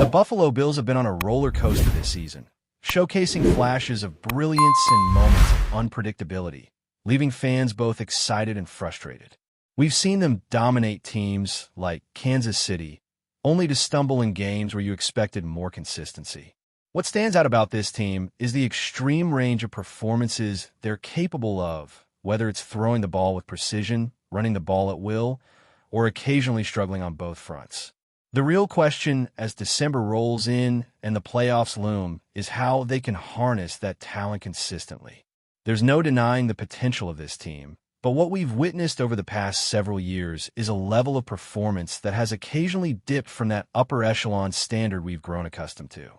The Buffalo Bills have been on a roller coaster this season, showcasing flashes of brilliance and moments of unpredictability, leaving fans both excited and frustrated. We've seen them dominate teams like Kansas City, only to stumble in games where you expected more consistency. What stands out about this team is the extreme range of performances they're capable of, whether it's throwing the ball with precision, running the ball at will, or occasionally struggling on both fronts. The real question as December rolls in and the playoffs loom is how they can harness that talent consistently. There's no denying the potential of this team, but what we've witnessed over the past several years is a level of performance that has occasionally dipped from that upper echelon standard we've grown accustomed to.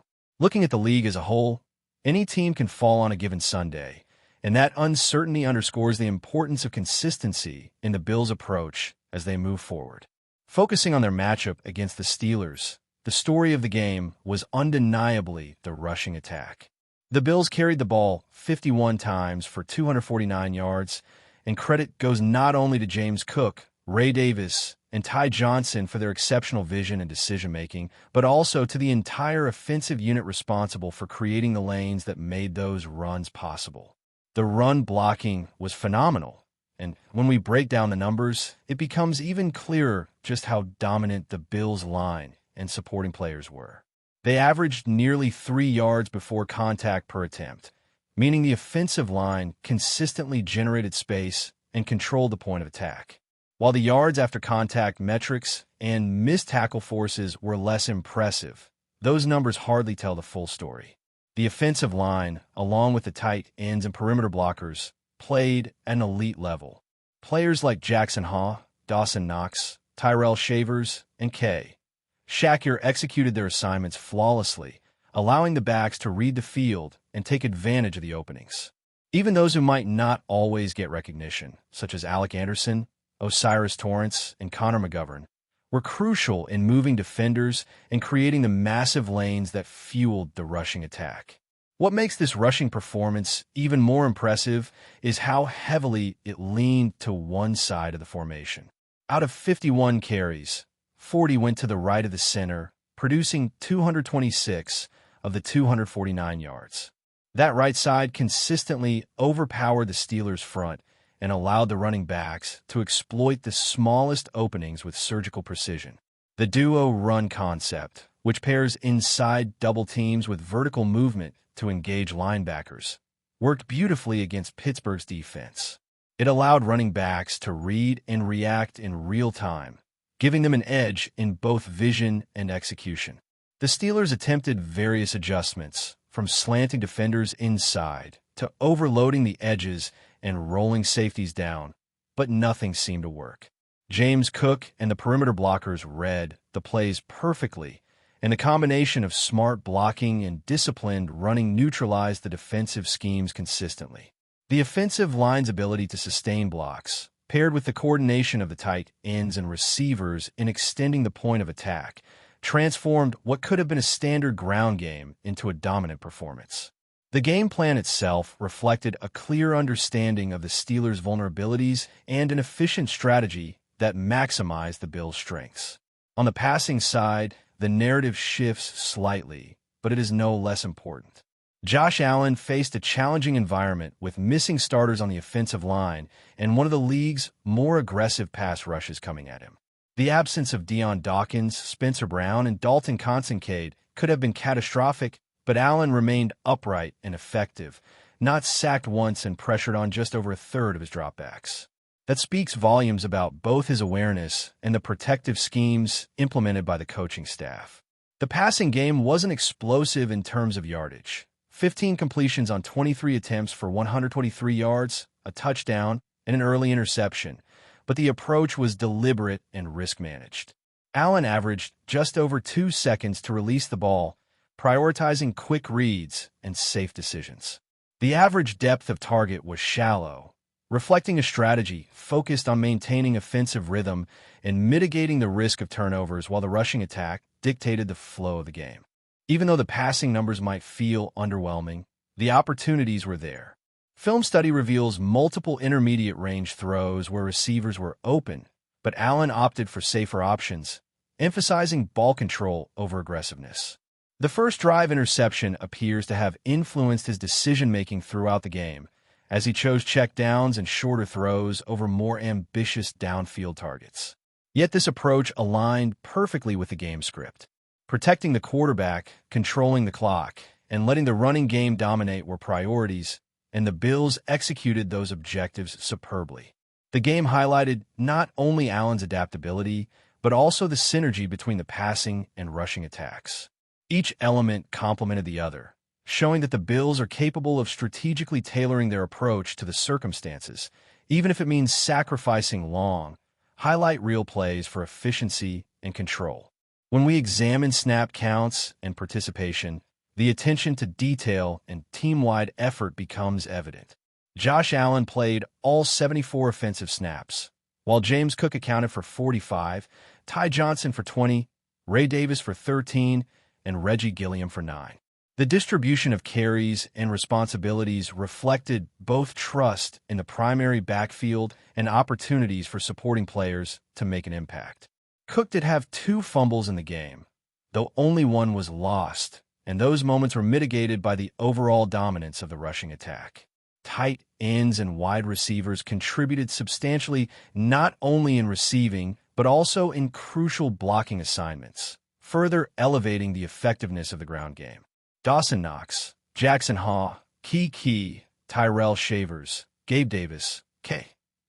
Looking at the league as a whole, any team can fall on a given Sunday, and that uncertainty underscores the importance of consistency in the Bills' approach as they move forward. Focusing on their matchup against the Steelers, the story of the game was undeniably the rushing attack. The Bills carried the ball 51 times for 249 yards, and credit goes not only to James Cook, Ray Davis, and Ty Johnson for their exceptional vision and decision-making, but also to the entire offensive unit responsible for creating the lanes that made those runs possible. The run blocking was phenomenal, and when we break down the numbers, it becomes even clearer just how dominant the Bills' line and supporting players were. They averaged nearly 3 yards before contact per attempt, meaning the offensive line consistently generated space and controlled the point of attack. While the yards after contact metrics and missed tackle forces were less impressive, those numbers hardly tell the full story. The offensive line, along with the tight ends and perimeter blockers, played at an elite level. Players like Jackson Haw, Dawson Knox, Tyrell Shavers, and K. Shakir executed their assignments flawlessly, allowing the backs to read the field and take advantage of the openings. Even those who might not always get recognition, such as Alec Anderson, Osiris Torrance, and Connor McGovern, were crucial in moving defenders and creating the massive lanes that fueled the rushing attack. What makes this rushing performance even more impressive is how heavily it leaned to one side of the formation. Out of 51 carries, 40 went to the right of the center, producing 226 of the 249 yards. That right side consistently overpowered the Steelers' front and allowed the running backs to exploit the smallest openings with surgical precision. The duo run concept, which pairs inside double teams with vertical movement to engage linebackers, worked beautifully against Pittsburgh's defense. It allowed running backs to read and react in real time, giving them an edge in both vision and execution. The Steelers attempted various adjustments, from slanting defenders inside to overloading the edges and rolling safeties down, but nothing seemed to work. James Cook and the perimeter blockers read the plays perfectly, and the combination of smart blocking and disciplined running neutralized the defensive schemes consistently. The offensive line's ability to sustain blocks, paired with the coordination of the tight ends and receivers in extending the point of attack, transformed what could have been a standard ground game into a dominant performance. The game plan itself reflected a clear understanding of the Steelers' vulnerabilities and an efficient strategy that maximized the Bills' strengths. On the passing side, the narrative shifts slightly, but it is no less important. Josh Allen faced a challenging environment with missing starters on the offensive line and one of the league's more aggressive pass rushes coming at him. The absence of Deion Dawkins, Spencer Brown, and Dalton Kincaid could have been catastrophic, but Allen remained upright and effective, not sacked once and pressured on just over a third of his dropbacks. That speaks volumes about both his awareness and the protective schemes implemented by the coaching staff. The passing game wasn't explosive in terms of yardage. 15 completions on 23 attempts for 123 yards, a touchdown, and an early interception, but the approach was deliberate and risk-managed. Allen averaged just over 2 seconds to release the ball, prioritizing quick reads and safe decisions. The average depth of target was shallow, reflecting a strategy focused on maintaining offensive rhythm and mitigating the risk of turnovers while the rushing attack dictated the flow of the game. Even though the passing numbers might feel underwhelming, the opportunities were there. Film study reveals multiple intermediate range throws where receivers were open, but Allen opted for safer options, emphasizing ball control over aggressiveness. The first drive interception appears to have influenced his decision-making throughout the game, as he chose checkdowns and shorter throws over more ambitious downfield targets. Yet this approach aligned perfectly with the game script. Protecting the quarterback, controlling the clock, and letting the running game dominate were priorities, and the Bills executed those objectives superbly. The game highlighted not only Allen's adaptability, but also the synergy between the passing and rushing attacks. Each element complemented the other, showing that the Bills are capable of strategically tailoring their approach to the circumstances, even if it means sacrificing long, highlight reel plays for efficiency and control. When we examine snap counts and participation, the attention to detail and team-wide effort becomes evident. Josh Allen played all 74 offensive snaps, while James Cook accounted for 45, Ty Johnson for 20, Ray Davis for 13, and Reggie Gilliam for 9. The distribution of carries and responsibilities reflected both trust in the primary backfield and opportunities for supporting players to make an impact. Cook did have 2 fumbles in the game, though only one was lost, and those moments were mitigated by the overall dominance of the rushing attack. Tight ends and wide receivers contributed substantially not only in receiving, but also in crucial blocking assignments, further elevating the effectiveness of the ground game. Dawson Knox, Jackson Haw, Key, Tyrell Shavers, Gabe Davis,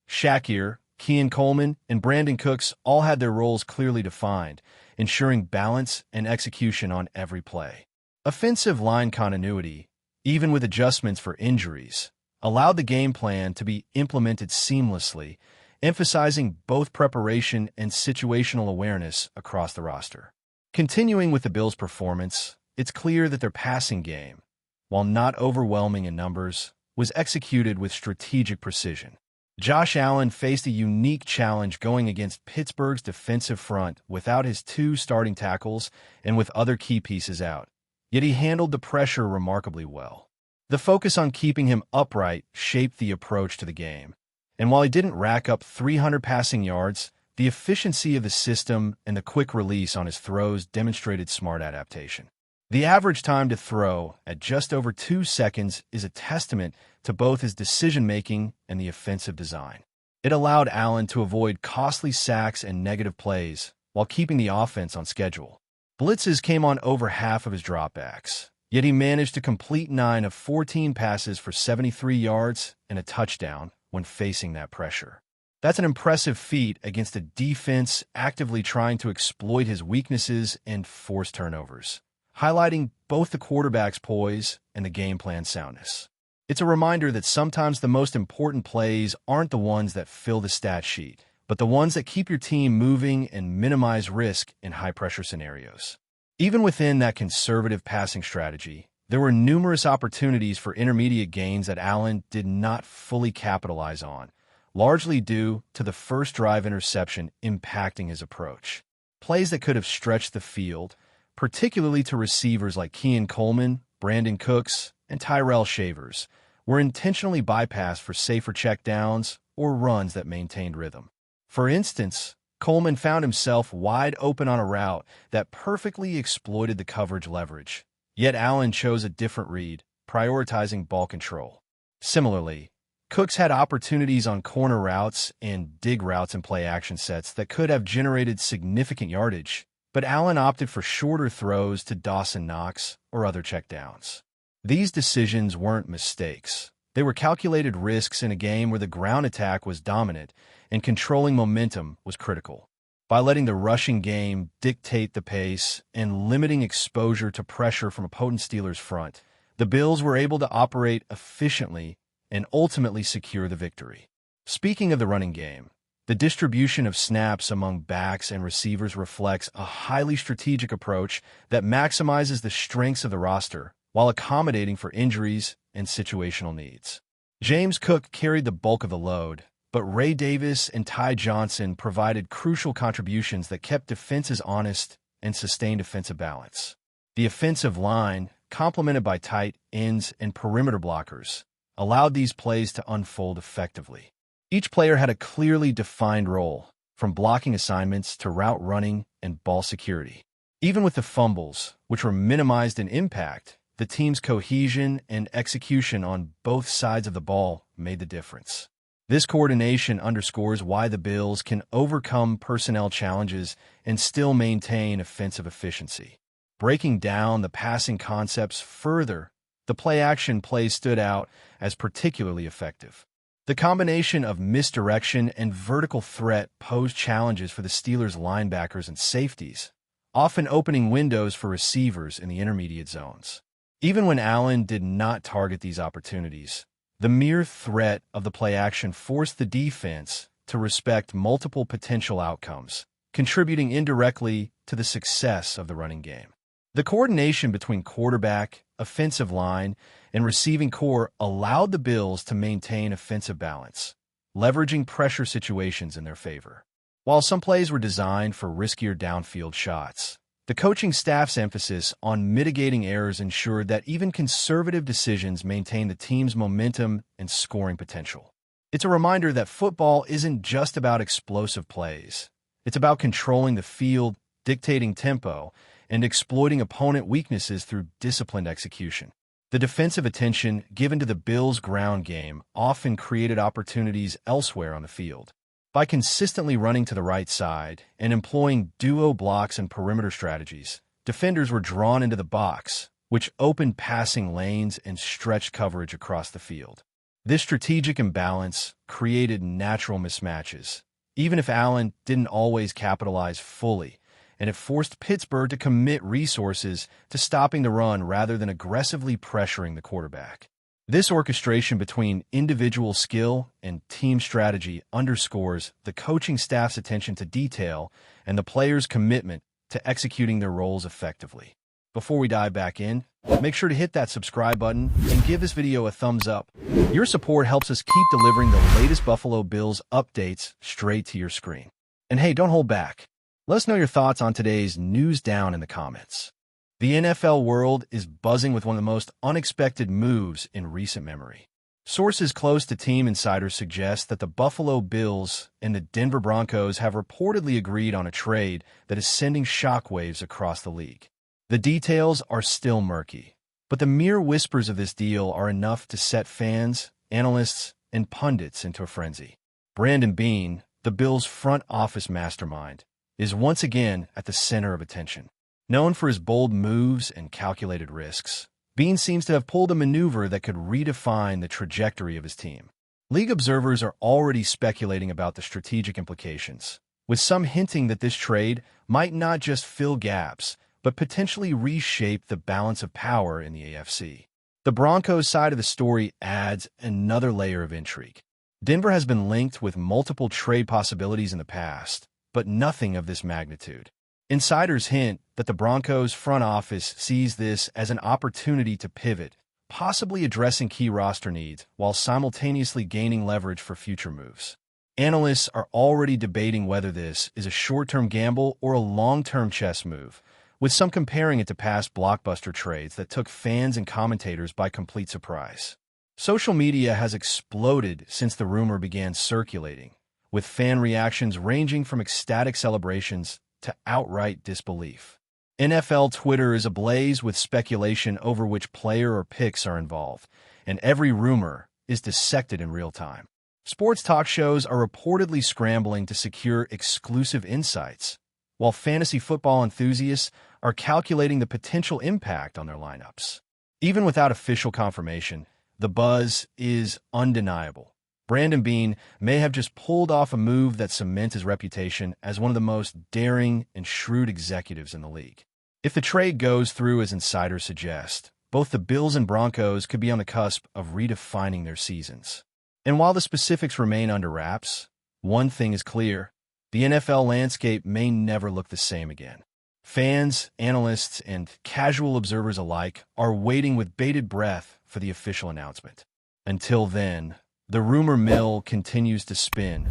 Shakir, Keon Coleman, and Brandon Cooks all had their roles clearly defined, ensuring balance and execution on every play. Offensive line continuity, even with adjustments for injuries, allowed the game plan to be implemented seamlessly, emphasizing both preparation and situational awareness across the roster. Continuing with the Bills' performance, it's clear that their passing game, while not overwhelming in numbers, was executed with strategic precision. Josh Allen faced a unique challenge going against Pittsburgh's defensive front without his 2 starting tackles and with other key pieces out, yet he handled the pressure remarkably well. The focus on keeping him upright shaped the approach to the game, and while he didn't rack up 300 passing yards, the efficiency of the system and the quick release on his throws demonstrated smart adaptation. The average time to throw at just over 2 seconds is a testament to both his decision-making and the offensive design. It allowed Allen to avoid costly sacks and negative plays while keeping the offense on schedule. Blitzes came on over half of his dropbacks, yet he managed to complete 9 of 14 passes for 73 yards and a touchdown when facing that pressure. That's an impressive feat against a defense actively trying to exploit his weaknesses and force turnovers, highlighting both the quarterback's poise and the game plan soundness. It's a reminder that sometimes the most important plays aren't the ones that fill the stat sheet, but the ones that keep your team moving and minimize risk in high-pressure scenarios. Even within that conservative passing strategy, there were numerous opportunities for intermediate gains that Allen did not fully capitalize on, largely due to the first drive interception impacting his approach. Plays that could have stretched the field, particularly to receivers like Keon Coleman, Brandon Cooks, and Tyrell Shavers, were intentionally bypassed for safer checkdowns or runs that maintained rhythm. For instance, Coleman found himself wide open on a route that perfectly exploited the coverage leverage, yet Allen chose a different read, prioritizing ball control. Similarly, Cooks had opportunities on corner routes and dig routes and play-action sets that could have generated significant yardage, but Allen opted for shorter throws to Dawson Knox or other checkdowns. These decisions weren't mistakes. They were calculated risks in a game where the ground attack was dominant and controlling momentum was critical. By letting the rushing game dictate the pace and limiting exposure to pressure from a potent Steelers front, the Bills were able to operate efficiently and ultimately secure the victory. Speaking of the running game, the distribution of snaps among backs and receivers reflects a highly strategic approach that maximizes the strengths of the roster while accommodating for injuries and situational needs. James Cook carried the bulk of the load, but Ray Davis and Ty Johnson provided crucial contributions that kept defenses honest and sustained offensive balance. The offensive line, complemented by tight ends and perimeter blockers, allowed these plays to unfold effectively. Each player had a clearly defined role, from blocking assignments to route running and ball security. Even with the fumbles, which were minimized in impact, the team's cohesion and execution on both sides of the ball made the difference. This coordination underscores why the Bills can overcome personnel challenges and still maintain offensive efficiency. Breaking down the passing concepts further, the play-action play stood out as particularly effective. The combination of misdirection and vertical threat posed challenges for the Steelers' linebackers and safeties, often opening windows for receivers in the intermediate zones. Even when Allen did not target these opportunities, the mere threat of the play-action forced the defense to respect multiple potential outcomes, contributing indirectly to the success of the running game. The coordination between quarterback, offensive line, and receiving core allowed the Bills to maintain offensive balance, leveraging pressure situations in their favor. While some plays were designed for riskier downfield shots, the coaching staff's emphasis on mitigating errors ensured that even conservative decisions maintained the team's momentum and scoring potential. It's a reminder that football isn't just about explosive plays. It's about controlling the field, dictating tempo, and exploiting opponent weaknesses through disciplined execution. The defensive attention given to the Bills' ground game often created opportunities elsewhere on the field. By consistently running to the right side and employing duo blocks and perimeter strategies, defenders were drawn into the box, which opened passing lanes and stretched coverage across the field. This strategic imbalance created natural mismatches, even if Allen didn't always capitalize fully, and it forced Pittsburgh to commit resources to stopping the run rather than aggressively pressuring the quarterback. This orchestration between individual skill and team strategy underscores the coaching staff's attention to detail and the players' commitment to executing their roles effectively. Before we dive back in, make sure to hit that subscribe button and give this video a thumbs up. Your support helps us keep delivering the latest Buffalo Bills updates straight to your screen. And hey, don't hold back. Let us know your thoughts on today's news down in the comments. The NFL world is buzzing with one of the most unexpected moves in recent memory. Sources close to team insiders suggest that the Buffalo Bills and the Denver Broncos have reportedly agreed on a trade that is sending shockwaves across the league. The details are still murky, but the mere whispers of this deal are enough to set fans, analysts, and pundits into a frenzy. BEANE, the Bills' front office mastermind, is once again at the center of attention. Known for his bold moves and calculated risks, BEANE seems to have pulled a maneuver that could redefine the trajectory of his team. League observers are already speculating about the strategic implications, with some hinting that this trade might not just fill gaps, but potentially reshape the balance of power in the AFC. The Broncos side of the story adds another layer of intrigue. Denver has been linked with multiple trade possibilities in the past, but nothing of this magnitude. Insiders hint that the Broncos front office sees this as an opportunity to pivot, possibly addressing key roster needs while simultaneously gaining leverage for future moves. Analysts are already debating whether this is a short-term gamble or a long-term chess move, with some comparing it to past blockbuster trades that took fans and commentators by complete surprise. Social media has exploded since the rumor began circulating, with fan reactions ranging from ecstatic celebrations to outright disbelief. NFL Twitter is ablaze with speculation over which player or picks are involved, and every rumor is dissected in real time. Sports talk shows are reportedly scrambling to secure exclusive insights, while fantasy football enthusiasts are calculating the potential impact on their lineups. Even without official confirmation, the buzz is undeniable. BEANE may have just pulled off a move that cements his reputation as one of the most daring and shrewd executives in the league. If the trade goes through as insiders suggest, both the Bills and Broncos could be on the cusp of redefining their seasons. And while the specifics remain under wraps, one thing is clear: the NFL landscape may never look the same again. Fans, analysts, and casual observers alike are waiting with bated breath for the official announcement. Until then, the rumor mill continues to spin,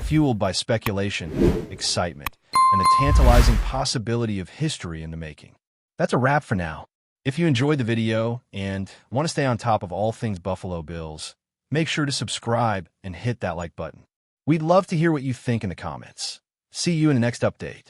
fueled by speculation, excitement, and the tantalizing possibility of history in the making. That's a wrap for now. If you enjoyed the video and want to stay on top of all things Buffalo Bills, make sure to subscribe and hit that like button. We'd love to hear what you think in the comments. See you in the next update.